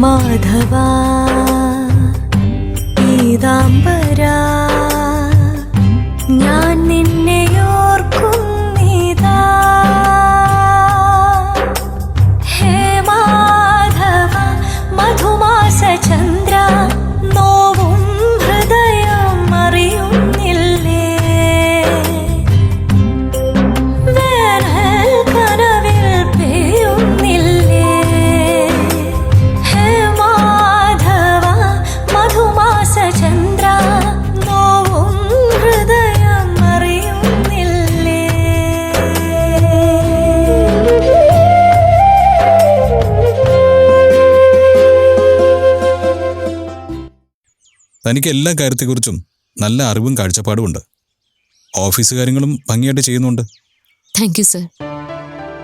മാധവാ പീതാംബരാ ഞാൻ നിന്നെ ഓർക്കുന്നിതാ. ഹേ മാധവ മധുമാസ ചന്ദ്ര നോവും ഹൃദയം അറിയുന്നില്ലേ. വേനൽ കനവിൽ പെയ്യുന്നില്ലേ. ഹേ മാധവ മധുമാസ ചന്ദ്ര നോവും ഹൃദയം അറിയുന്നില്ലേ. തനിക്ക് എല്ലാ കാര്യത്തെക്കുറിച്ചും നല്ല അറിവും കാഴ്ചപ്പാടുമുണ്ട്. ഓഫീസ് കാര്യങ്ങളും ഭംഗിയായിട്ട് ചെയ്യുന്നുണ്ട്. Thank you sir.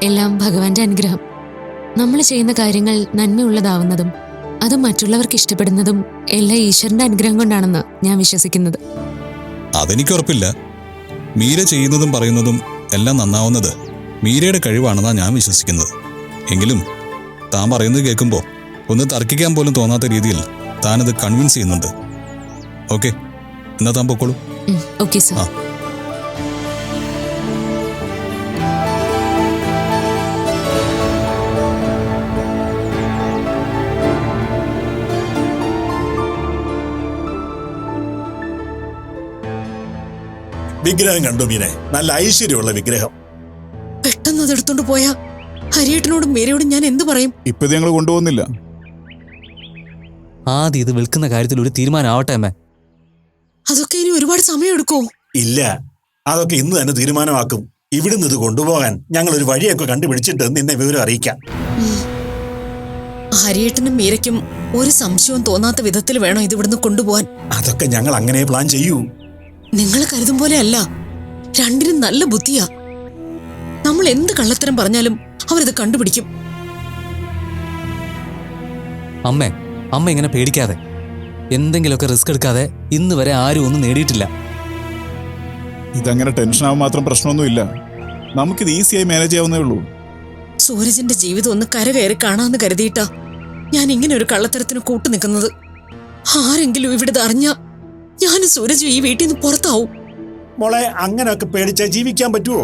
എല്ലാം ഭഗവാന്റെ അനുഗ്രഹം. നമ്മൾ ചെയ്യുന്ന കാര്യങ്ങൾ നന്മയുള്ളതാവുന്നതും അത് മറ്റുള്ളവർക്ക് ഇഷ്ടപ്പെടുന്നതും എല്ലാം ഈശ്വരന്റെ അനുഗ്രഹം കൊണ്ടാണെന്ന് ഞാൻ വിശ്വസിക്കുന്നത്. അതെനിക്ക് ഉറപ്പില്ല. മീര ചെയ്യുന്നതും പറയുന്നതും എല്ലാം നന്നാവുന്നത് മീരയുടെ കഴിവാണെന്നാണ് ഞാൻ വിശ്വസിക്കുന്നത്. എങ്കിലും താൻ പറയുന്നത് കേൾക്കുമ്പോൾ ഒന്ന് തർക്കിക്കാൻ പോലും തോന്നാത്ത രീതിയിൽ താനത് കൺവിൻസ് ചെയ്യുന്നുണ്ട്. ഓക്കെ, എന്നാ താൻ പൊക്കോളൂ. Okay sir. വിഗ്രഹം കണ്ടു മീനെ, നല്ല ഐശ്വര്യമുള്ള വിഗ്രഹം. പെട്ടെന്ന് അതെടുത്തോണ്ട് പോയാ ഹരിയേട്ടനോടും മീരയോടും ഞാൻ എന്തു പറയും? ഇപ്പൊ ഞങ്ങൾ കൊണ്ടുപോകുന്നില്ല. ആദ്യം ഇത് വിൽക്കുന്ന കാര്യത്തിൽ ഒരു തീരുമാനമാവട്ടെ അമ്മേ. അതൊക്കെ ഇനി ഒരുപാട് സമയം എടുക്കോ? ഇല്ല, അതൊക്കെ ഇന്ന് തന്നെ തീരുമാനമാക്കും. ഇവിടുന്ന് ഇത് കൊണ്ടുപോകാൻ ഞങ്ങൾ ഒരു വഴിയൊക്കെ കണ്ടുപിടിച്ചിട്ട് നിന്നെ വിവരം അറിയിക്കാം. ഹരിയേട്ടനും മീരയ്ക്കും ഒരു സംശയവും തോന്നാത്ത വിധത്തിൽ വേണം ഇത് ഇവിടുന്ന് കൊണ്ടുപോകാൻ. അതൊക്കെ ഞങ്ങൾ അങ്ങനെ പ്ലാൻ ചെയ്യൂ. നിങ്ങൾ കരുതും പോലെ അല്ല, രണ്ടിനും നല്ല ബുദ്ധിയാ. നമ്മൾ എന്ത് കള്ളത്തരം പറഞ്ഞാലും അവരിത് കണ്ടുപിടിക്കും. അമ്മ ഇങ്ങനെ പേടിക്കാതെ, എന്തെങ്കിലുമൊക്കെ റിസ്ക് എടുക്കാതെ ഇന്ന് വരെ ആരും ഒന്നും നേടിയിട്ടില്ല. ഇതങ്ങനെ ടെൻഷനാവാൻ മാത്രം പ്രശ്നമൊന്നുമില്ല. നമുക്കിത് ഈസിയായി മാനേജ് ചെയ്യാവുന്നേ ഉള്ളൂ. സൂരജിന്റെ ജീവിതം ഒന്ന് കരകയറി കാണാന്ന് കരുതിയിട്ടാ ഞാൻ ഇങ്ങനെ ഒരു കള്ളത്തരത്തിന് കൂട്ടു നിൽക്കുന്നത്. ആരെങ്കിലും ഇവിടെ അറിഞ്ഞാ ഞാനും സൂരജും ഈ വീട്ടിൽ നിന്ന് പുറത്താവും. മോളെ, അങ്ങനെയൊക്കെ പേടിച്ചാ ജീവിക്കാൻ പറ്റുമോ?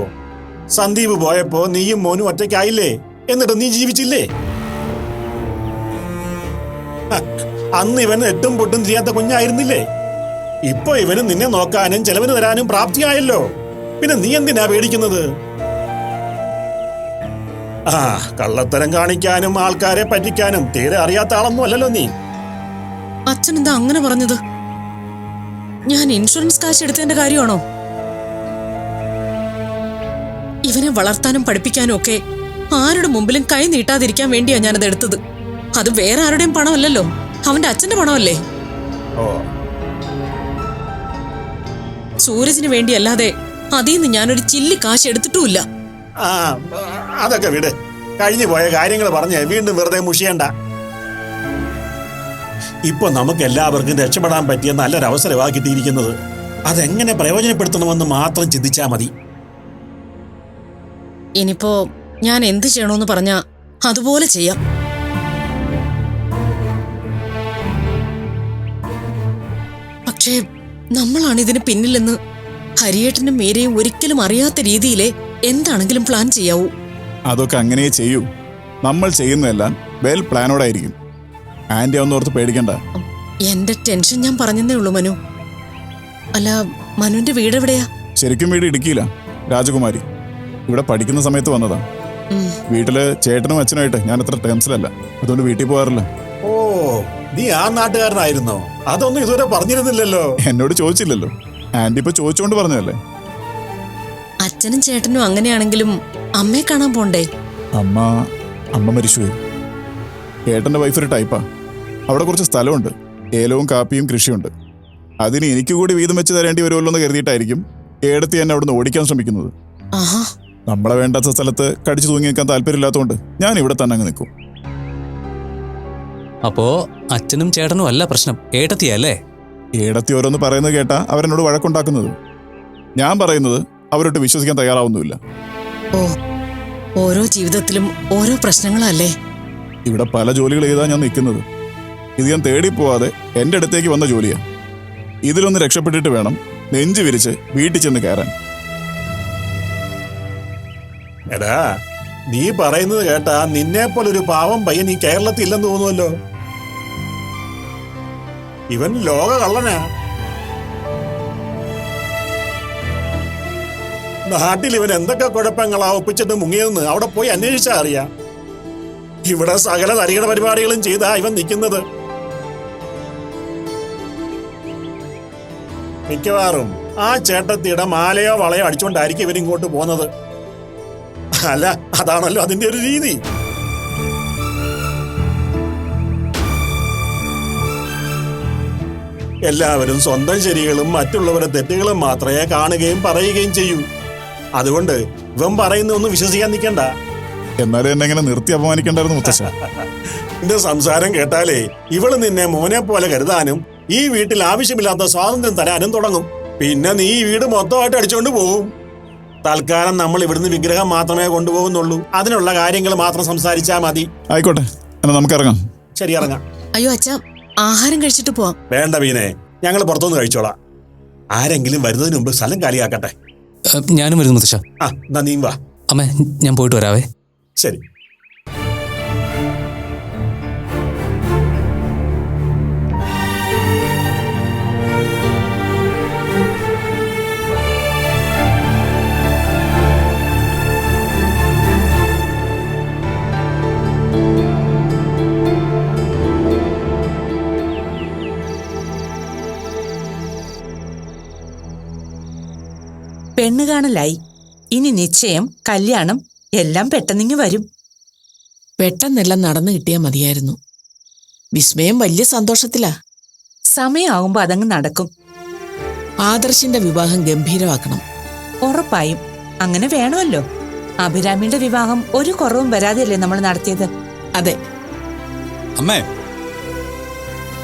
സന്ദീപ് പോയപ്പോ നീയും മോനും ഒറ്റയ്ക്കായില്ലേ? എന്നിട്ട് നീ ജീവിച്ചില്ലേ? അന്ന് ഇവന് എട്ടും പൊട്ടും ചെയ്യാത്ത കുഞ്ഞായിരുന്നില്ലേ? ഇപ്പൊ ഇവന് നിന്നെ നോക്കാനും ചെലവിന് തരാനും പ്രാപ്തിയായല്ലോ. പിന്നെ നീ എന്തിനാ പേടിക്കുന്നത്? കള്ളത്തരം കാണിക്കാനും ആൾക്കാരെ പറ്റിക്കാനും തീരെ അറിയാത്ത ആളൊന്നും അല്ലല്ലോ നീ. അച്ഛൻ എന്താ അങ്ങനെ പറഞ്ഞത്? ഞാൻ ഇൻഷുറൻസ് കാശ് എടുത്തതിന്റെ കാര്യമാണോ? ഇവനെ വളർത്താനും പഠിപ്പിക്കാനും ഒക്കെ ആരുടെ മുമ്പിലും കൈ നീട്ടാതിരിക്കാൻ വേണ്ടിയാ ഞാനത് എടുത്തത്. അത് വേറെ ആരുടെയും പണമല്ലല്ലോ, അവന്റെ അച്ഛന്റെ പണമല്ലേ. സൂരജിന് വേണ്ടിയല്ലാതെ അതിൽ നിന്ന് ഞാനൊരു ചില്ലി കാശ് എടുത്തിട്ടുമില്ല. അതൊക്കെ വിട്. കഴിഞ്ഞു പോയ കാര്യങ്ങൾ പറഞ്ഞ് വീണ്ടും വെറുതെ മുഷിയണ്ട. ഇപ്പൊ നമുക്ക് എല്ലാവർക്കും രക്ഷപ്പെടാൻ പറ്റിയ നല്ലൊരവസരമാ കിട്ടിയിരിക്കുന്നത്. അതെങ്ങനെ പ്രയോജനപ്പെടുത്തണമെന്ന് മാത്രം ചിന്തിച്ചാ മതി. ഇനിയിപ്പോ ഞാൻ എന്ത് ചെയ്യണമെന്ന് പറഞ്ഞാ അതുപോലെ ചെയ്യാം. പക്ഷേ നമ്മളാണ് ഇതിന് പിന്നിലെന്ന് ഹരിയേട്ടനും മീരയും ഒരിക്കലും അറിയാത്ത രീതിയിലെ എന്താണെങ്കിലും പ്ലാൻ ചെയ്യാവൂ. അതൊക്കെ അങ്ങനെ ചെയ്യൂ. നമ്മൾ ചെയ്യുന്നതെല്ലാം വെൽ പ്ലാനോടായിരിക്കും. ആന്റി ഒന്നോർത്ത് പേടിക്കണ്ട. എന്റെ ടെൻഷൻ ഞാൻ പറഞ്ഞതേ ഉള്ളൂ മനു. അല്ല, മനുവിന്റെ വീട് എവിടെയാ? ശരിക്കും വീട് ഇടുക്കിയില്ല, രാജകുമാരി. ഇവിടെ പഠിക്കുന്ന സമയത്ത് വന്നതാ. വീട്ടില് ചേട്ടനും അച്ഛനുമായിട്ട് ഞാൻ അത്ര ടേംസിലല്ല, അതുകൊണ്ട് വീട്ടിൽ പോകാറില്ല. ഓ, നീ ആ നാട്ടുകാരനായിരുന്നോ? അതൊന്നും ഇതുവരെ പറഞ്ഞിരുന്നില്ലല്ലോ. എന്നോട് ചോദിച്ചില്ലല്ലോ. ആന്റി ഇപ്പൊ ചോദിച്ചോണ്ട് പറഞ്ഞതല്ലേ. അച്ഛനും ചേട്ടനും അങ്ങനെയാണെങ്കിലും അമ്മയെ കാണാൻ പോണ്ടേ? അമ്മ മരിച്ചുപോയി. ഏട്ടന്റെ വൈഫ് ഒരു ടൈപ്പാ. അവിടെ കുറച്ച് സ്ഥലമുണ്ട്, ഏലവും കാപ്പിയും കൃഷിയുണ്ട്. അതിന് എനിക്ക് കൂടി വീതം വെച്ച് തരേണ്ടി വരുമല്ലോ എന്ന് കരുതിയിട്ടായിരിക്കും ഏടത്തി എന്നെ അവിടുന്ന് ഓടിക്കാൻ ശ്രമിക്കുന്നത്. നമ്മളെ വേണ്ടാത്ത സ്ഥലത്ത് കടിച്ചു തൂങ്ങി നിൽക്കാൻ താല്പര്യമില്ലാത്തതുകൊണ്ട് ഞാൻ ഇവിടെ തന്നെ അങ്ങ് നിൽക്കും. അപ്പോ അച്ഛനും ചേട്ടനും അല്ല പ്രശ്നം, ഏട്ടത്തിയല്ലേ? ഏടത്തി ഓരോന്ന് പറയുന്നത് കേട്ടാ അവരെന്നോട് വഴക്കുണ്ടാക്കുന്നത്. ഞാൻ പറയുന്നത് അവരോട്ട് വിശ്വസിക്കാൻ തയ്യാറാവുന്നുമില്ല. ഓരോ ജീവിതത്തിലും ഓരോ പ്രശ്നങ്ങളല്ലേ. ഇവിടെ പല ജോലികൾ ചെയ്താ ഞാൻ നിൽക്കുന്നത്. ഇത് ഞാൻ തേടി പോവാതെ എൻ്റെ അടുത്തേക്ക് വന്ന ജോലിയാ. ഇതിലൊന്ന് രക്ഷപ്പെട്ടിട്ട് വേണം നെഞ്ചു വിരിച്ച് വീട്ടിൽ ചെന്ന് കയറാൻ. എടാ, നീ പറയുന്നത് കേട്ടാ നിന്നെ പോലൊരു പാവം പയ്യൻ ഈ കേരളത്തിൽ ഇല്ലെന്ന് തോന്നുമല്ലോ. ഇവൻ ലോക കള്ളനാ. നാട്ടിൽ ഇവൻ എന്തൊക്കെ കുഴപ്പങ്ങളാ ഒപ്പിച്ചിട്ട് മുങ്ങിയതെന്ന് അവിടെ പോയി അന്വേഷിച്ചാ അറിയാം. ഇവിടെ സകല തരികട പരിപാടികളും ചെയ്താ ഇവൻ നിൽക്കുന്നത്. മിക്കവാറും ആ ചേട്ടത്തിയുടെ മാലയോ വളയോ അടിച്ചോണ്ടായിരിക്കും ഇവൻ ഇങ്ങോട്ട് പോകുന്നത്. അല്ല, അതാണല്ലോ അതിന്റെ ഒരു രീതി. എല്ലാവരും സ്വന്തം ശരികളും മറ്റുള്ളവരുടെ തെറ്റുകളും മാത്രമേ കാണുകയും പറയുകയും ചെയ്യൂ. അതുകൊണ്ട് ഇവൻ പറയുന്നൊന്നും വിശ്വസിക്കാൻ നിൽക്കണ്ട. എന്നാലും എന്നെ ഇങ്ങനെ നിർത്തി അപമാനിക്കണ്ടായിരുന്നു മുത്തശ്ശ. നിന്റെ സംസാരം കേട്ടാലേ ഇവള് നിന്നെ മോനെ പോലെ കരുതാനും ഈ വീട്ടിൽ ആവശ്യമില്ലാത്ത സ്വാതന്ത്ര്യം തരാനും തുടങ്ങും. പിന്നെ നീ ഈ വീട് മൊത്തമായിട്ട് അടിച്ചുകൊണ്ട് പോകും. തൽക്കാലം നമ്മൾ ഇവിടുന്ന് വിഗ്രഹം മാത്രമേ കൊണ്ടുപോകുന്നുള്ളൂ. അതിനുള്ള കാര്യങ്ങൾ മാത്രം സംസാരിച്ചാൽ മതി. ആയിക്കോട്ടെ, എന്നാ നമുക്ക് ഇറങ്ങാം. ശരി, ഇറങ്ങാം. അയ്യോ അച്ഛാ, ആഹാരം കഴിച്ചിട്ട് പോവാം. വേണ്ട വീണേ, ഞങ്ങൾ പുറത്തുനിന്ന് കഴിച്ചോളാം. ആരെങ്കിലും വരുന്നതിന് മുമ്പ് സ്ഥലം കാലിയാക്കട്ടെ. ഞാനും വരുന്നു മുത്തശ്ശ. ആ, എന്നാ നീ വാ. അമ്മേ, ഞാൻ പോയിട്ട് വരാവേ. ശരി. പെണ്ണ് കാണലായി. ഇനി നിശ്ചയം, കല്യാണം എല്ലാം പെട്ടെന്നിങ്ങ് വരും. പെട്ടെന്നെല്ലാം നടന്നു കിട്ടിയാൽ മതിയായിരുന്നു. വിസ്മയം വലിയ സന്തോഷത്തിലാ. സമയമാകുമ്പോ അതങ്ങ് നടക്കും. ആദർശിന്റെ വിവാഹം ഗംഭീരമാക്കണം. ഉറപ്പായും അങ്ങനെ വേണമല്ലോ. അഭിരാമിയുടെ വിവാഹം ഒരു കുറവും വരാതെയല്ലേ നമ്മൾ നടത്തിയത്. അതെ. അമ്മേ,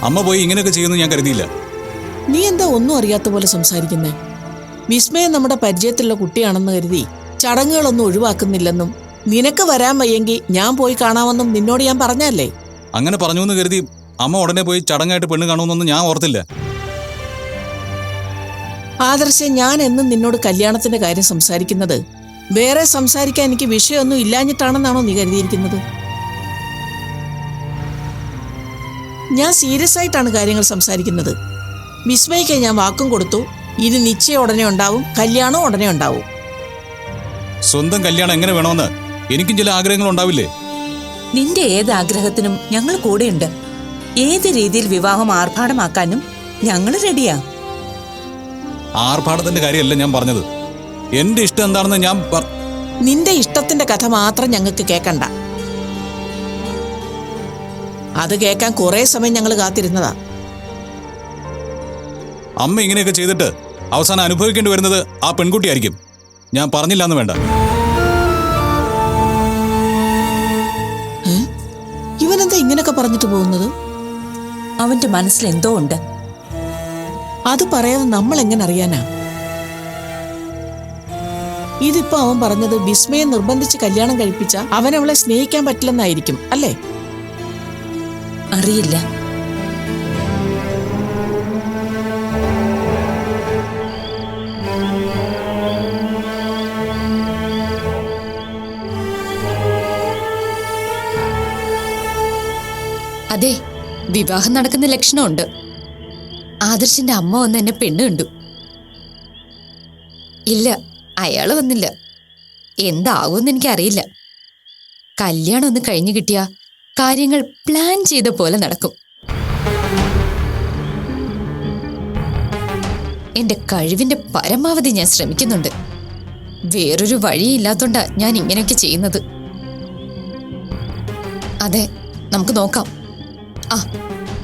അമ്മ പോയി ഇങ്ങനെയൊക്കെ ചെയ്യുമെന്ന് ഞാൻ കരുതിയില്ല. നീ എന്താ ഒന്നും അറിയാത്ത പോലെ സംസാരിക്കുന്നേ? വിസ്മയം നമ്മുടെ പരിചയത്തിലുള്ള കുട്ടിയാണെന്ന് കരുതി ചടങ്ങുകളൊന്നും ഒഴിവാക്കുന്നില്ലെന്നും നിനക്ക് വരാൻ വയ്യെങ്കിൽ ഞാൻ പോയി കാണാമെന്നും നിന്നോട് ഞാൻ പറഞ്ഞല്ലേ. അങ്ങനെ പറഞ്ഞു എന്ന് കരുതി അമ്മ ഉടനെ പോയി ചടങ്ങായിട്ട് പെണ്ണ് കാണുമെന്നൊന്നും ഞാൻ ഓർത്തില്ല. ആദർശം, ഞാൻ എന്നും നിന്നോട് കല്യാണത്തിന്റെ കാര്യം സംസാരിക്കുന്നത് വേറെ സംസാരിക്കാൻ എനിക്ക് വിഷയമൊന്നും ഇല്ലാഞ്ഞിട്ടാണെന്നാണോ നീ കരുതിയിരിക്കുന്നത്? ഞാൻ സീരിയസ് ആയിട്ടാണ് കാര്യങ്ങൾ സംസാരിക്കുന്നത്. വിസ്മയ്ക്ക് ഞാൻ വാക്കും കൊടുത്തു. ഇത് നിശ്ചയം ഉടനെ ഉണ്ടാവും, കല്യാണം ഉടനെ ഉണ്ടാവും. സ്വന്തം കല്യാണം എങ്ങനെ വേണമെന്ന് എനിക്കും ചില ആഗ്രഹങ്ങൾ ഉണ്ടാവില്ലേ? നിന്റെ ഏത് ആഗ്രഹത്തിനും ഞങ്ങൾ കൂടെയുണ്ട്. ഏത് രീതിയിൽ വിവാഹം ആർഭാടമാക്കാനും ഞങ്ങൾ റെഡിയാ. ആർഭാടത്തിന്റെ കാര്യമല്ല ഞാൻ പറഞ്ഞത്. എന്റെ ഇഷ്ടം എന്താണെന്ന് ഞാൻ നിന്റെ ഇഷ്ടത്തിന്റെ കഥ മാത്രം ഞങ്ങൾക്ക് കേൾക്കണ്ട. അത് കേൾക്കാൻ കുറെ സമയം ഞങ്ങൾ കാത്തിരുന്നതാ. അമ്മ ഇങ്ങനെയൊക്കെ ചെയ്തിട്ട് അവസാനം അനുഭവിക്കേണ്ടി വരുന്നത് ആ പെൺകുട്ടിയായിരിക്കും. ഞാൻ പറഞ്ഞില്ല എന്ന് വേണ്ട. ഇവനെന്താ ഇങ്ങനെയൊക്കെ പറഞ്ഞിട്ട് പോകുന്നത്? അവന്റെ മനസ്സിൽ എന്തോ ഉണ്ട്. അത് പറയാതെ നമ്മൾ എങ്ങനെ അറിയാനാ? ഇതിപ്പോ അവൻ പറഞ്ഞത് വിസ്മയെ നിർബന്ധിച്ച് കല്യാണം കഴിപ്പിച്ച അവൻ അവളെ സ്നേഹിക്കാൻ പറ്റില്ലെന്നായിരിക്കും അല്ലേ? അറിയില്ല. അതെ, വിവാഹം നടക്കുന്ന ലക്ഷണമുണ്ട്. ആദർശിന്റെ അമ്മ വന്ന് എന്നെ പെണ്ണ് കണ്ടു. ഇല്ല, അയാള് വന്നില്ല. എന്താകുമെന്ന് എനിക്കറിയില്ല. കല്യാണം ഒന്ന് കഴിഞ്ഞു കിട്ടിയാ കാര്യങ്ങൾ പ്ലാൻ ചെയ്ത പോലെ നടക്കും. എന്റെ കഴിവിന്റെ പരമാവധി ഞാൻ ശ്രമിക്കുന്നുണ്ട്. വേറൊരു വഴിയില്ലാത്തോണ്ടാ ഞാൻ ഇങ്ങനെയൊക്കെ ചെയ്യുന്നത്. അതെ, നമുക്ക് നോക്കാം. ആ,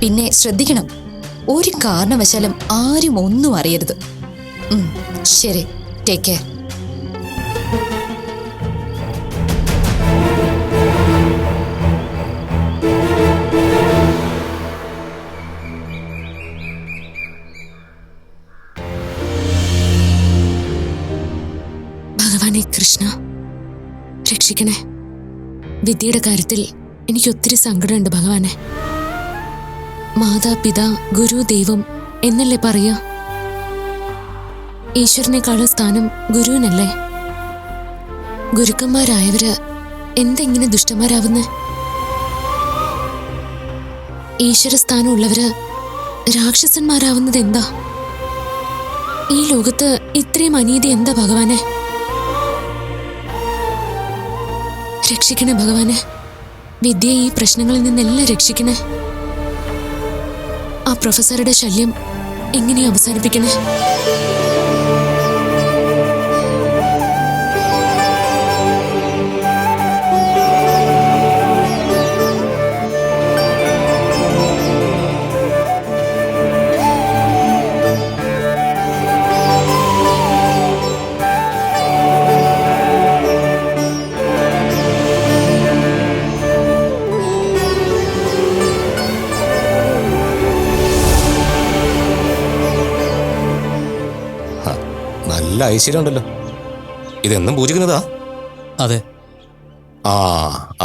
പിന്നെ ശ്രദ്ധിക്കണം, ഒരു കാരണവശാലും ആരും ഒന്നും അറിയരുത്. ശരി, ടേക്ക് കെയർ. ഭഗവാനെ കൃഷ്ണ, രക്ഷിക്കണേ. വിദ്യയുടെ കാര്യത്തിൽ എനിക്ക് ഒത്തിരി സങ്കടമുണ്ട് ഭഗവാനെ. മാതാപിതാ ഗുരു ദൈവം എന്നല്ലേ പറയാ? ഈശ്വരനേക്കാളും സ്ഥാനം ഗുരുവിനല്ലേ? ഗുരുക്കന്മാരായവര് എന്തെങ്ങനെ ദുഷ്ടന്മാരാവുന്നേ? ഈശ്വരസ്ഥാനമുള്ളവര് രാക്ഷസന്മാരാവുന്നത് എന്താ? ഈ ലോകത്ത് ഇത്രയും അനീതി എന്താ ഭഗവാനെ? രക്ഷിക്കണേ ഭഗവാനെ. വിദ്യയെ ഈ പ്രശ്നങ്ങളിൽ നിന്നെല്ലാം രക്ഷിക്കണേ. ആ പ്രൊഫസറുടെ ശല്യം എങ്ങനെ അവസാനിപ്പിക്കണേ? നല്ല ഐശ്വര്യം ഉണ്ടല്ലോ. ഇതെന്നും പൂജിക്കുന്നതാ? അതെ. ആ,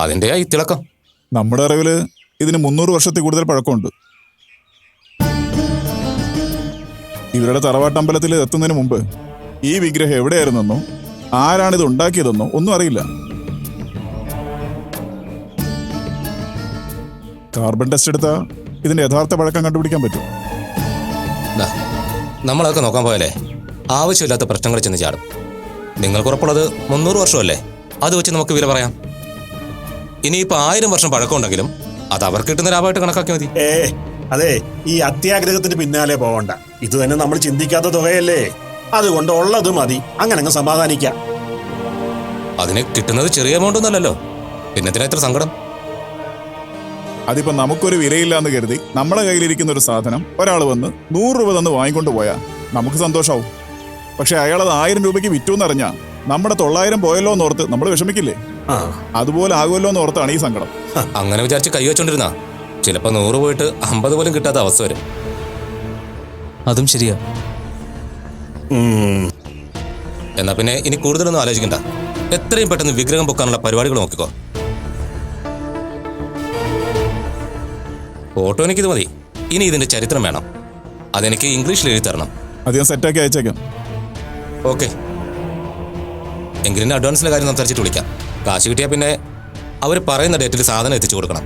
അതിൻ്റെ ഈ തിളക്കം. നമ്മുടെ അറിവില് ഇതിന് 300 വർഷത്തിൽ കൂടുതൽ പഴക്കമുണ്ട്. ഇവരുടെ തറവാട്ടമ്പലത്തിൽ എത്തുന്നതിന് മുമ്പ് ഈ വിഗ്രഹം എവിടെയായിരുന്നെന്നോ ആരാണിത് ഉണ്ടാക്കിയതെന്നോ ഒന്നും അറിയില്ല. കാർബൺ ടെസ്റ്റ് എടുത്താൽ ഇതിന്റെ യഥാർത്ഥ പഴക്കം കണ്ടുപിടിക്കാൻ പറ്റും. നമ്മളതൊക്കെ നോക്കാൻ പോയാലേ ആവശ്യമില്ലാത്ത പ്രശ്നങ്ങൾ ചെന്ന് ചാടും. നിങ്ങൾക്കുറപ്പുള്ളത് 300 വർഷമല്ലേ? അത് വെച്ച് നമുക്ക് വില പറയാം. ഇനിയിപ്പോൾ 1000 വർഷം പഴക്കമുണ്ടെങ്കിലും അത് അവർക്ക് കിട്ടുന്ന ലാഭമായിട്ട് കണക്കാക്കി മതി. അതെ, ഈ അത്യാഗ്രഹത്തിന് പിന്നാലെ പോകണ്ട. ഇത് തന്നെ നമ്മൾ ചിന്തിക്കാത്ത തുകയല്ലേ. അതുകൊണ്ട് ഉള്ളത് മതി, അങ്ങനെ അങ്ങ് സമാധാനിക്കാം. അതിന് കിട്ടുന്നത് ചെറിയ എമൗണ്ട് ഒന്നല്ലല്ലോ, പിന്നെത്തിനാ ഇത്ര സങ്കടം? അതിപ്പോ നമുക്കൊരു വിലയില്ല എന്ന് കരുതി നമ്മളെ കയ്യിലിരിക്കുന്ന ഒരു സാധനം ഒരാൾ വന്ന് 100 രൂപ തന്ന് വാങ്ങിക്കൊണ്ട് പോയാൽ നമുക്ക് സന്തോഷാവും. പക്ഷെ അയാളത് 1000 രൂപയ്ക്ക് വിറ്റു എന്നറിഞ്ഞാ നമ്മുടെ 900 പോയല്ലോ എന്നോർത്ത് നമ്മൾ വിഷമിക്കില്ലേ? അതുപോലെ ആകുമല്ലോ എന്ന് ഓർത്താണ് ഈ സങ്കടം. അങ്ങനെ വിചാരിച്ച് കൈവച്ചോണ്ടിരുന്നാ ചിലപ്പോ 100 പോയിട്ട് 50 പോലും കിട്ടാത്ത അവസ്ഥ വരും. അതും ശരിയാ. എന്നാ പിന്നെ ഇനി കൂടുതലൊന്നും ആലോചിക്കണ്ട. എത്രയും പെട്ടെന്ന് വിഗ്രഹം പൊക്കാനുള്ള പരിപാടികൾ നോക്കിക്കോ. ഫോട്ടോ എനിക്കിത് മതി. ഇനി ഇതിന്റെ ചരിത്രം വേണം. അതെനിക്ക് ഇംഗ്ലീഷിൽ എഴുതി തരണം. അത് ഞാൻ സെറ്റാക്കി അയച്ചേക്കാം. ഓക്കെ, എങ്കിലും അഡ്വാൻസിന്റെ കാര്യം സംസാരിച്ചിട്ട് വിളിക്കാം. കാശ് കിട്ടിയാൽ പിന്നെ അവർ പറയുന്ന ഡേറ്റിൽ സാധനം എത്തിച്ചു കൊടുക്കണം.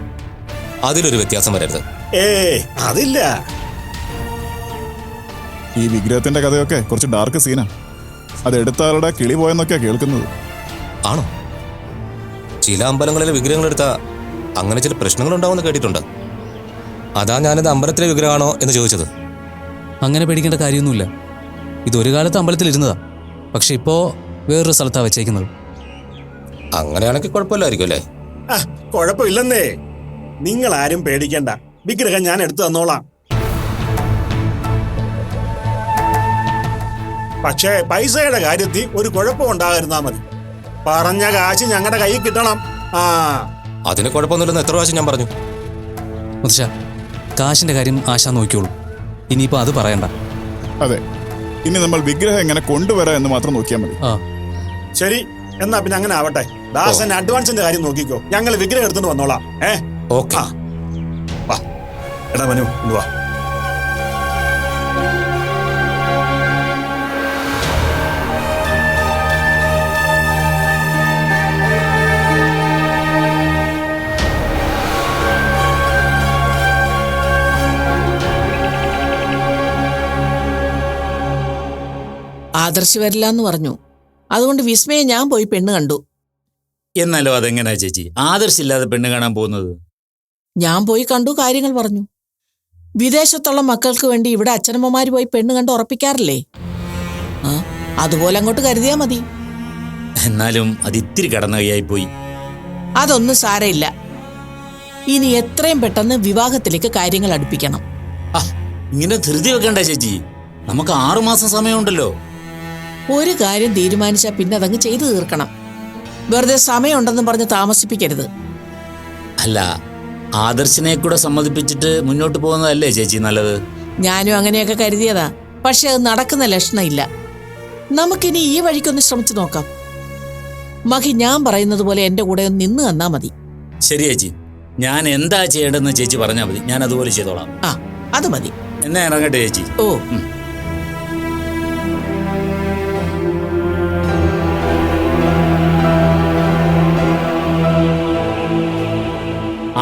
അതിലൊരു വ്യത്യാസം വരരുത്. അതില്ല. ഈ വിഗ്രഹത്തിന്റെ കഥയൊക്കെ കുറച്ച് ഡാർക്ക് സീനാ. അത് എടുത്താളുടെ കിളി പോയെന്നൊക്കെയാ കേൾക്കുന്നത്. ആണോ? ചില അമ്പലങ്ങളിലെ വിഗ്രഹങ്ങൾ എടുത്താൽ അങ്ങനെ ചില പ്രശ്നങ്ങൾ ഉണ്ടാവുമെന്ന് കേട്ടിട്ടുണ്ട്. അതാ ഞാനിത് അമ്പലത്തിലെ വിഗ്രഹമാണോ എന്ന് ചോദിച്ചത്. അങ്ങനെ പേടിക്കേണ്ട കാര്യമൊന്നുമില്ല. ഇതൊരു കാലത്ത് അമ്പലത്തിലിരുന്നതാ, പക്ഷെ ഇപ്പോ വേറൊരു സ്ഥലത്താണ് വെച്ചേക്കുന്നത്. അങ്ങനെയാണെങ്കിൽ കുഴപ്പമില്ലായിരിക്കും അല്ലേ? കുഴപ്പമില്ലെന്നേ. നിങ്ങൾ ആരും പേടിക്കണ്ട, വിഗ്രഹം ഞാൻ എടുത്തു തന്നോളാം. പക്ഷേ പൈസയുടെ കാര്യത്തിൽ ഒരു കുഴപ്പം ഉണ്ടാകരുന്നാ മതി. പറഞ്ഞ കാശ് ഞങ്ങളുടെ കയ്യിൽ കിട്ടണം. അതിന് കുഴപ്പമൊന്നുമില്ലെന്ന് എത്ര പ്രാവശ്യം ഞാൻ പറഞ്ഞു. മുത്തശ്ശ, കാശിന്റെ കാര്യം ആശാ നോക്കിയോളൂ. ഇനിയിപ്പോ അത് പറയണ്ട. അതെ, ഇനി നമ്മൾ വിഗ്രഹം എങ്ങനെ കൊണ്ടുവരാം എന്ന് മാത്രം നോക്കിയാൽ മതി. ശരി, എന്നാ പിന്നെ അങ്ങനെ ആവട്ടെ. ദാസൻ അഡ്വാൻസിന്റെ കാര്യം നോക്കിക്കോ, ഞങ്ങൾ വിഗ്രഹം എടുത്തുകൊണ്ട് വന്നോളാം. ഓക്കെ. വാ എടാ മനു, ഇന്ന് വാ. ആദർശ് വരില്ല എന്ന് പറഞ്ഞു. അതുകൊണ്ട് വിസ്മയെ ഞാൻ പോയി പെണ്ണ് കണ്ടു. എന്നാലോ അതെങ്ങനാ ചേച്ചി ആദർശില്ലാതെ പെണ്ണ് കാണാൻ പോകുന്നത്? ഞാൻ പോയി കണ്ടു, കാര്യങ്ങൾ പറഞ്ഞു. വിദേശത്തുള്ള മക്കൾക്ക് വേണ്ടി ഇവിടെ അച്ഛനമ്മമാര് പോയി പെണ്ണ് കണ്ട് ഉറപ്പിക്കാറില്ലേ? അതുപോലെ അങ്ങോട്ട് കരുതിയാ മതി. എന്നാലും അത് ഇത്തിരി കടന്ന കൈയായിപ്പോയി. അതൊന്നും സാരമില്ല. ഇനി എത്രയും പെട്ടെന്ന് വിവാഹത്തിലേക്ക് കാര്യങ്ങൾ അടുപ്പിക്കണം. ഇങ്ങനെ ധൃതി വെക്കണ്ട ചേച്ചി, നമുക്ക് 6 മാസം സമയമുണ്ടല്ലോ. ഒരു കാര്യം തീരുമാനിച്ചാൽ പിന്നെ അതങ്ങ് ചെയ്തു തീർക്കണം. വെറുതെ സമയമുണ്ടെന്ന് പറഞ്ഞ് താമസിപ്പിക്കരുത്. അല്ല, ആദർശിനെ കൂടെ സമ്മതിപ്പിച്ചിട്ട് മുന്നോട്ട് പോകുന്നതല്ലേ ചേച്ചി നല്ലത്? ഞാനും അങ്ങനെയൊക്കെ കരുതിയതാ, പക്ഷെ അത് നടക്കുന്ന ലക്ഷണമില്ല. നമുക്കിനി ഈ വഴിക്കൊന്ന് ശ്രമിച്ചു നോക്കാം. മഹി, ഞാൻ പറയുന്നത് പോലെ എന്റെ കൂടെ ഒന്ന് നിന്ന് തന്നാ മതി. ശരി ചേച്ചി, ഞാൻ എന്താ ചെയ്യേണ്ടതെന്ന് ചേച്ചി പറഞ്ഞാൽ മതി, ഞാൻ അതുപോലെ ചെയ്തോളാം. ആ അത് മതി. എന്നാ ഇറങ്ങട്ടെ ചേച്ചി. ഓ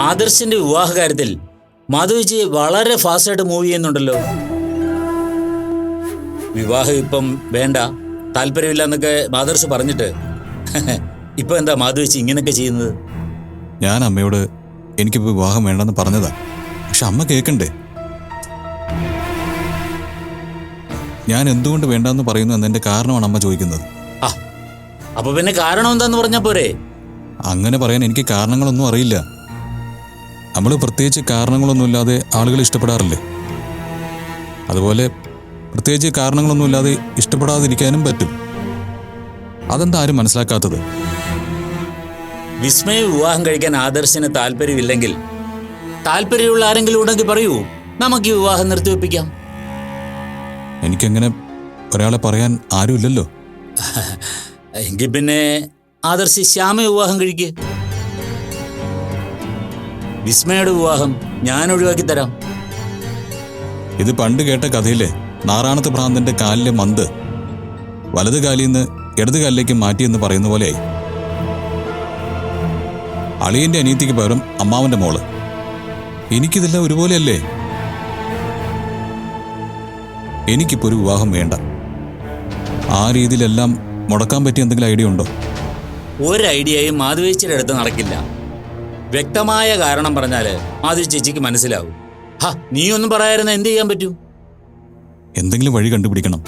ആദർശിന്റെ വിവാഹ കാര്യത്തിൽ മാധവിജി വളരെ ഫാസ്റ്റായിട്ട് മൂവ് ചെയ്യുന്നുണ്ടല്ലോ. വിവാഹം ഇപ്പം വേണ്ട, താല്പര്യമില്ല എന്നൊക്കെ ആദർശ് പറഞ്ഞിട്ട് ഇപ്പൊ എന്താ മാധവിജി ഇങ്ങനെയൊക്കെ ചെയ്യുന്നത്? ഞാൻ അമ്മയോട് എനിക്കിപ്പോൾ വിവാഹം വേണ്ടെന്ന് പറഞ്ഞതാ, പക്ഷെ അമ്മ കേൾക്കണ്ടേ? ഞാൻ എന്തുകൊണ്ട് വേണ്ടെന്ന് പറയുന്നു എന്നതിന്റെ കാരണമാണ് അമ്മ ചോദിക്കുന്നത്. ആ അപ്പൊ പിന്നെ കാരണം എന്താന്ന് പറഞ്ഞാ പോരെ? അങ്ങനെ പറയാൻ എനിക്ക് കാരണങ്ങളൊന്നും അറിയില്ല. നമ്മൾ പ്രത്യേകിച്ച് കാരണങ്ങളൊന്നുമില്ലാതെ ആളുകൾ ഇഷ്ടപ്പെടാറില്ലേ? അതുപോലെ പ്രത്യേകിച്ച് കാരണങ്ങളൊന്നുമില്ലാതെ ഇഷ്ടപ്പെടാതിരിക്കാനും പറ്റും. അതെന്താ ആരും മനസ്സിലാക്കാത്തത്? വിസ്മയ വിവാഹം കഴിക്കാൻ ആദർശിന് താല്പര്യമില്ലെങ്കിൽ താല്പര്യമുള്ള ആരെങ്കിലും ഉണ്ടെങ്കിൽ പറയൂ, നമുക്ക് ഈ വിവാഹം നിർത്തിവെപ്പിക്കാം. എനിക്കങ്ങനെ ഒരാളെ പറയാൻ ആരുമില്ലല്ലോ. എങ്കിൽ പിന്നെ ആദർശ് ശ്യാമ വിവാഹം കഴിക്ക്. വിസ്മയുടെ വിവാഹം ഞാൻ ഒഴിവാക്കി തരാം. ഇത് പണ്ട് കേട്ട കഥയിലെ നാറാണത്ത് ഭ്രാന്തന്റെ കാലിലെ മന്ത് വലത് കാലിൽ നിന്ന് ഇടത് കാലിലേക്ക് മാറ്റിയെന്ന് പറയുന്ന പോലെയായി. അളിയന്റെ അനിയത്തിക്ക് പകരം അമ്മാവന്റെ മോള്. എനിക്കിതെല്ലാം ഒരുപോലെയല്ലേ? എനിക്കിപ്പോ ഒരു വിവാഹം വേണ്ട. ആ രീതിയിലെല്ലാം മുടക്കാൻ പറ്റിയ എന്തെങ്കിലും ഐഡിയ ഉണ്ടോ? ഒരു ഐഡിയയും മാധവേച്ചിയുടെ അടുത്ത് നടക്കില്ല. വ്യക്തമായ കാരണം പറഞ്ഞാല് മാധവി ചേച്ചിക്ക് മനസ്സിലാവും. ഹാ, നീ ഒന്നും പറയാതിരുന്ന എന്ത് ചെയ്യാൻ പറ്റും? എന്തെങ്കിലും വഴി കണ്ടുപിടിക്കണം.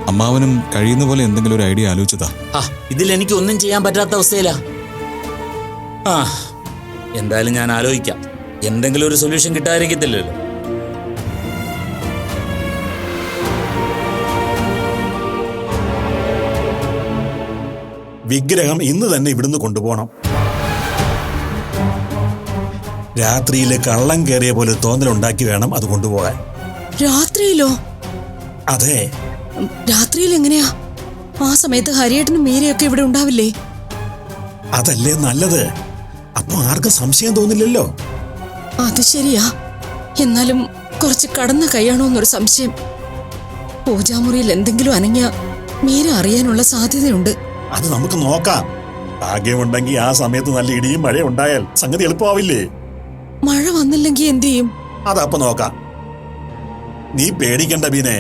അമ്മാവനും കഴിയുന്ന പോലെ എന്തെങ്കിലും ഒരു ഐഡിയ ആലോചിച്ചതാ. ആ ഇതിൽ എനിക്ക് ഒന്നും ചെയ്യാൻ പറ്റാത്ത അവസ്ഥയിലാ. ആ എന്തായാലും ഞാൻ ആലോചിക്കാം. എന്തെങ്കിലും ഒരു സൊല്യൂഷൻ കിട്ടാതിരിക്കത്തില്ലല്ലോ. വിഗ്രഹം ഇന്ന് തന്നെ ഇവിടുന്ന് കൊണ്ടുപോകണം. രാത്രിയിലെ കള്ളം കയറിയ പോലെ തോന്നലുണ്ടാക്കി വേണം അത് കൊണ്ടുപോകാൻ. രാത്രിയിലോ? അതെ. രാത്രിയിൽ എങ്ങനെയാ? ആ സമയത്ത് ഹരിയേട്ടനും മീരയൊക്കെ ഇവിടെ ഉണ്ടാവില്ലേ? അതല്ലേ നല്ലത്. അപ്പൊ ആർക്കും സംശയം തോന്നില്ലല്ലോ. അത് ശരിയാ. എന്നാലും കുറച്ച് കടന്ന കൈയാണോ എന്നൊരു സംശയം. പൂജാമുറിയിൽ എന്തെങ്കിലും അനങ്ങിയ മീര അറിയാനുള്ള സാധ്യതയുണ്ട്. അത് നമുക്ക് നോക്കാം. ഭാഗ്യമുണ്ടെങ്കിൽ ആ സമയത്ത് നല്ല ഇടിയും മഴയും ഉണ്ടായാൽ സംഗതി എളുപ്പമാവില്ലേ? മഴ വന്നില്ലെങ്കിൽ എന്ത് ചെയ്യും? അതപ്പൊ നോക്കാം. നീ പേടിക്കണ്ട ബീനെ.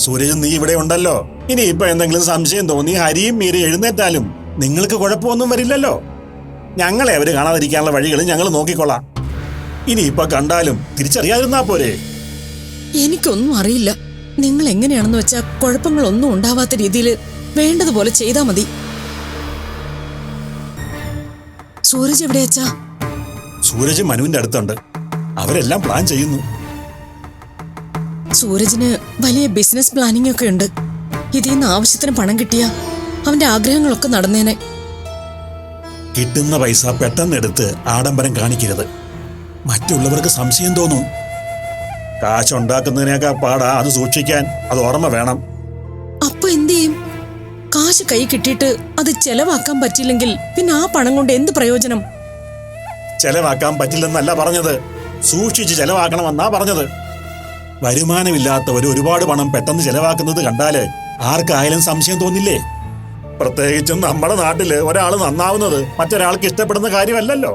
സൂരജ് നീ ഇവിടെ ഉണ്ടല്ലോ. ഇനി ഇപ്പൊ എന്തെങ്കിലും സംശയം തോന്നി ഹരിയും മീര എഴുന്നേറ്റാലും നിങ്ങൾക്ക് കുഴപ്പമൊന്നും വരില്ലല്ലോ. ഞങ്ങളെ അവര് കാണാതിരിക്കാനുള്ള വഴികൾ ഞങ്ങൾ നോക്കിക്കൊള്ളാം. ഇനി ഇപ്പൊ കണ്ടാലും തിരിച്ചറിയാതിരുന്നാ പോരെ? എനിക്കൊന്നും അറിയില്ല. നിങ്ങൾ എങ്ങനെയാണെന്ന് വെച്ചാ കുഴപ്പങ്ങളൊന്നും ഉണ്ടാവാത്ത രീതിയിൽ വേണ്ടതുപോലെ ചെയ്താ മതി. സൂരജ് എവിടെയാച്ചാ? സൂരജ് മനുവിന്റെ അടുത്തുണ്ട്. അവരെല്ലാം പ്ലാൻ ചെയ്യുന്നു. സൂരജിന് വലിയ ബിസിനസ് പ്ലാനിംഗ് ഒക്കെ ഉണ്ട്. ഇതിൽ നിന്ന് ആവശ്യത്തിന് പണം കിട്ടിയ അവന്റെ ആഗ്രഹങ്ങളൊക്കെ നടന്നേനെ. കിട്ടുന്ന പൈസ പെട്ടെന്നെടുത്ത് ആഡംബരം കാണിക്കരുത്. മറ്റുള്ളവർക്ക് സംശയം തോന്നും. കാശുണ്ടാക്കുന്നതിനേക്കാൾ പാടാ അത് സൂക്ഷിക്കാൻ. അത് ഓർമ്മ വേണം. അപ്പൊ എന്ത് ചെയ്യും? കാശ് കൈ കിട്ടിയിട്ട് അത് ചെലവാക്കാൻ പറ്റില്ലെങ്കിൽ പിന്നെ ആ പണം കൊണ്ട് എന്ത് പ്രയോജനം? ചെലവാക്കാൻ പറ്റില്ലെന്നല്ല പറഞ്ഞത്, സൂക്ഷിച്ച് ചെലവാക്കണമെന്നാ പറഞ്ഞത്. വരുമാനമില്ലാത്തവർ ഒരുപാട് പണം പെട്ടെന്ന് ചെലവാക്കുന്നത് കണ്ടാല് ആർക്കായാലും സംശയം തോന്നില്ലേ? പ്രത്യേകിച്ചും നമ്മുടെ നാട്ടില് ഒരാൾ നന്നാവുന്നത് മറ്റൊരാൾക്ക് ഇഷ്ടപ്പെടുന്ന കാര്യമല്ലല്ലോ.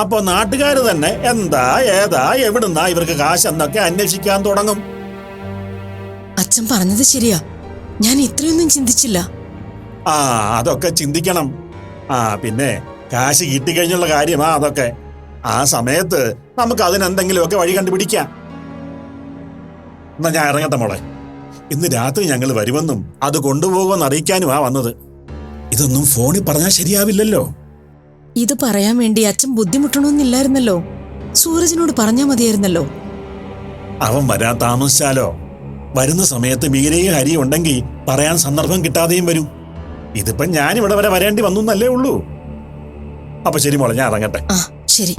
അപ്പൊ നാട്ടുകാർ തന്നെ എന്താ ഏതാ എവിടുന്നാ ഇവർക്ക് കാശ് എന്നൊക്കെ അന്വേഷിക്കാൻ തുടങ്ങും. അച്ഛൻ പറഞ്ഞത് ശരിയാ. ഞാൻ ഇത്രയൊന്നും ചിന്തിച്ചില്ല. ആ അതൊക്കെ ചിന്തിക്കണം. പിന്നെ കാശ് കിട്ടിക്കഴിഞ്ഞുള്ള കാര്യമാ അതൊക്കെ. ആ സമയത്ത് നമുക്ക് അതിനെന്തെങ്കിലുമൊക്കെ വഴി കണ്ടുപിടിക്കാം. എന്നാ ഞാൻ ഇറങ്ങട്ടെ മോളെ. ഇന്ന് രാത്രി ഞങ്ങൾ വരുമെന്നും അത് കൊണ്ടുപോകുമെന്ന് അറിയിക്കാനുമാ വന്നത്. ഇതൊന്നും ഫോണിൽ പറഞ്ഞാൽ ശരിയാവില്ലല്ലോ. ഇത് പറയാൻ വേണ്ടി അച്ഛൻ ബുദ്ധിമുട്ടണമെന്നില്ലായിരുന്നല്ലോ. സൂരജിനോട് പറഞ്ഞാൽ മതിയായിരുന്നല്ലോ. അവൻ വരാൻ താമസിച്ചാലോ? വരുന്ന സമയത്ത് മീരയും ഹരിയും ഉണ്ടെങ്കിൽ പറയാൻ സന്ദർഭം കിട്ടാതെയും വരും. ഇതിപ്പം ഞാനിവിടെ വരെ വരേണ്ടി വന്നു എന്നല്ലേ ഉള്ളൂ. അപ്പൊ ശരി മോളെ, ഞാൻ ഇറങ്ങട്ടെ. ആ ശരി.